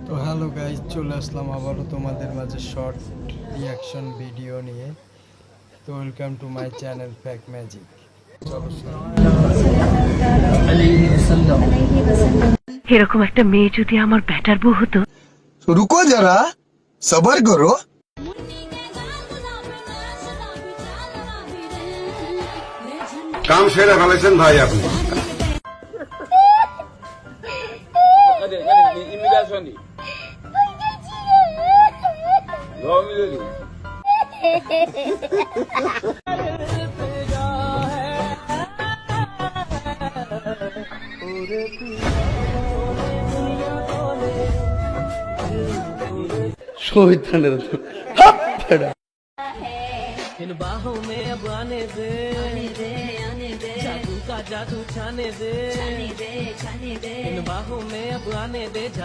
তো hello guys, চলে আসলাম আবারও তোমাদের মাঝে শর্ট রিয়াকশন ভিডিও নিয়ে। তো welcome to my channel fact magic. চলো এরকম একটা মেয়ে যদি আমার ব্যাটার বউ হতো। रुको जरा सबर करो। কাম সেরে ফেলেছেন ভাই আপনি। इन बाहों में अब आने दे जादू का जादू छाने दे इन बाहों में अब आने दे